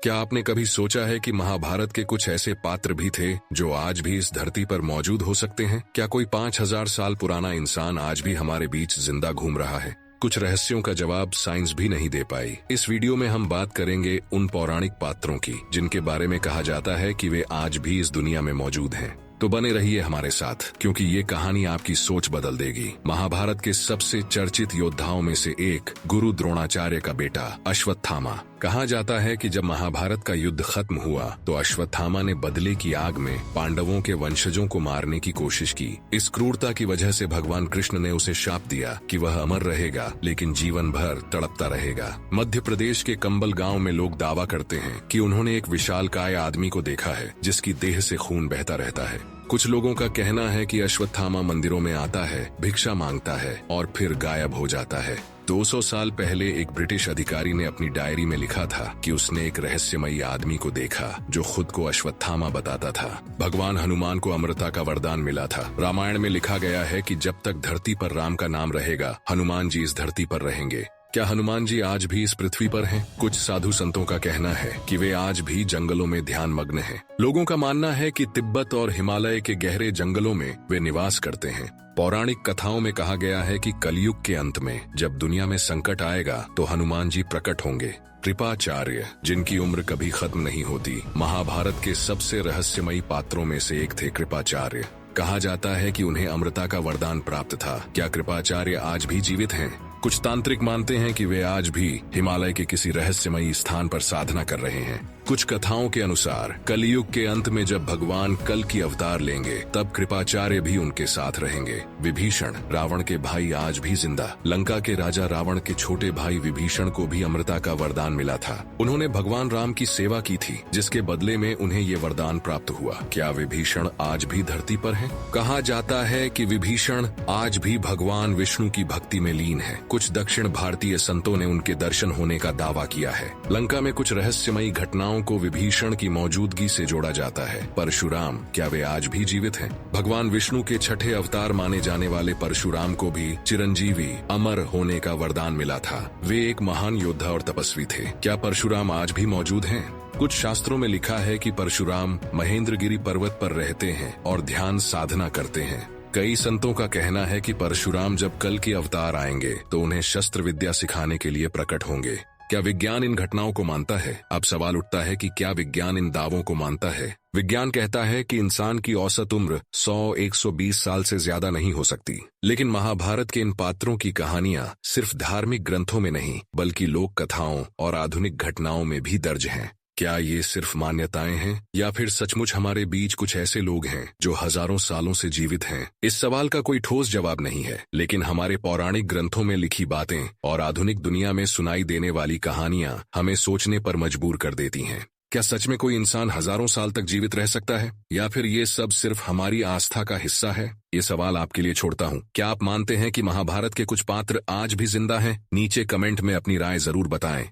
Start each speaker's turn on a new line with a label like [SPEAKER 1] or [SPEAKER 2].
[SPEAKER 1] क्या आपने कभी सोचा है कि महाभारत के कुछ ऐसे पात्र भी थे जो आज भी इस धरती पर मौजूद हो सकते हैं? क्या कोई 5000 साल पुराना इंसान आज भी हमारे बीच जिंदा घूम रहा है? कुछ रहस्यों का जवाब साइंस भी नहीं दे पाई। इस वीडियो में हम बात करेंगे उन पौराणिक पात्रों की जिनके बारे में कहा जाता है कि वे आज भी इस दुनिया में मौजूद हैं। तो बने रहिए हमारे साथ, क्योंकि ये कहानी आपकी सोच बदल देगी। महाभारत के सबसे चर्चित योद्धाओं में से एक गुरु द्रोणाचार्य का बेटा अश्वत्थामा। कहा जाता है कि जब महाभारत का युद्ध खत्म हुआ तो अश्वत्थामा ने बदले की आग में पांडवों के वंशजों को मारने की कोशिश की। इस क्रूरता की वजह से भगवान कृष्ण ने उसे शाप दिया कि वह अमर रहेगा लेकिन जीवन भर तड़पता रहेगा। मध्य प्रदेश के कंबल गांव में लोग दावा करते हैं कि उन्होंने एक विशालकाय आदमी को देखा है जिसकी देह से खून बहता रहता है। कुछ लोगों का कहना है कि अश्वत्थामा मंदिरों में आता है, भिक्षा मांगता है और फिर गायब हो जाता है। 200 साल पहले एक ब्रिटिश अधिकारी ने अपनी डायरी में लिखा था कि उसने एक रहस्यमयी आदमी को देखा जो खुद को अश्वत्थामा बताता था। भगवान हनुमान को अमरता का वरदान मिला था। रामायण में लिखा गया है कि जब तक धरती पर राम का नाम रहेगा, हनुमान जी इस धरती पर रहेंगे। क्या हनुमान जी आज भी इस पृथ्वी पर हैं? कुछ साधु संतों का कहना है कि वे आज भी जंगलों में ध्यान मग्न हैं। लोगों का मानना है कि तिब्बत और हिमालय के गहरे जंगलों में वे निवास करते हैं। पौराणिक कथाओं में कहा गया है कि कलयुग के अंत में जब दुनिया में संकट आएगा तो हनुमान जी प्रकट होंगे। कृपाचार्य, जिनकी उम्र कभी खत्म नहीं होती, महाभारत के सबसे रहस्यमयी पात्रों में से एक थे। कृपाचार्य कहा जाता है कि उन्हें अमरता का वरदान प्राप्त था। क्या कृपाचार्य आज भी जीवित हैं? कुछ तांत्रिक मानते हैं कि वे आज भी हिमालय के किसी रहस्यमयी स्थान पर साधना कर रहे हैं। कुछ कथाओं के अनुसार कलयुग के अंत में जब भगवान कल की अवतार लेंगे तब कृपाचार्य भी उनके साथ रहेंगे। विभीषण, रावण के भाई, आज भी जिंदा। लंका के राजा रावण के छोटे भाई विभीषण को भी अमरता का वरदान मिला था। उन्होंने भगवान राम की सेवा की थी, जिसके बदले में उन्हें ये वरदान प्राप्त हुआ। क्या विभीषण आज भी धरती पर है? कहा जाता है कि विभीषण आज भी भगवान विष्णु की भक्ति में लीन है। कुछ दक्षिण भारतीय संतों ने उनके दर्शन होने का दावा किया है। लंका में कुछ रहस्यमयी घटनाओं को विभीषण की मौजूदगी से जोड़ा जाता है। परशुराम, क्या वे आज भी जीवित हैं? भगवान विष्णु के छठे अवतार माने जाने वाले परशुराम को भी चिरंजीवी, अमर होने का वरदान मिला था। वे एक महान योद्धा और तपस्वी थे। क्या परशुराम आज भी मौजूद हैं? कुछ शास्त्रों में लिखा है कि परशुराम महेंद्रगिरी पर्वत पर रहते हैं और ध्यान साधना करते हैं। कई संतों का कहना है कि परशुराम जब कल के अवतार आएंगे तो उन्हें शस्त्र विद्या सिखाने के लिए प्रकट होंगे। क्या विज्ञान इन घटनाओं को मानता है? अब सवाल उठता है कि क्या विज्ञान इन दावों को मानता है? विज्ञान कहता है कि इंसान की औसत उम्र 100-120 साल से ज्यादा नहीं हो सकती। लेकिन महाभारत के इन पात्रों की कहानियां सिर्फ धार्मिक ग्रंथों में नहीं बल्कि लोक कथाओं और आधुनिक घटनाओं में भी दर्ज हैं। क्या ये सिर्फ मान्यताएं हैं या फिर सचमुच हमारे बीच कुछ ऐसे लोग हैं जो हजारों सालों से जीवित हैं? इस सवाल का कोई ठोस जवाब नहीं है, लेकिन हमारे पौराणिक ग्रंथों में लिखी बातें और आधुनिक दुनिया में सुनाई देने वाली कहानियां हमें सोचने पर मजबूर कर देती हैं। क्या सच में कोई इंसान हजारों साल तक जीवित रह सकता है, या फिर ये सब सिर्फ हमारी आस्था का हिस्सा है? ये सवाल आपके लिए छोड़ता हूँ। क्या आप मानते हैं कि महाभारत के कुछ पात्र आज भी जिंदा हैं? नीचे कमेंट में अपनी राय जरूर बताएं।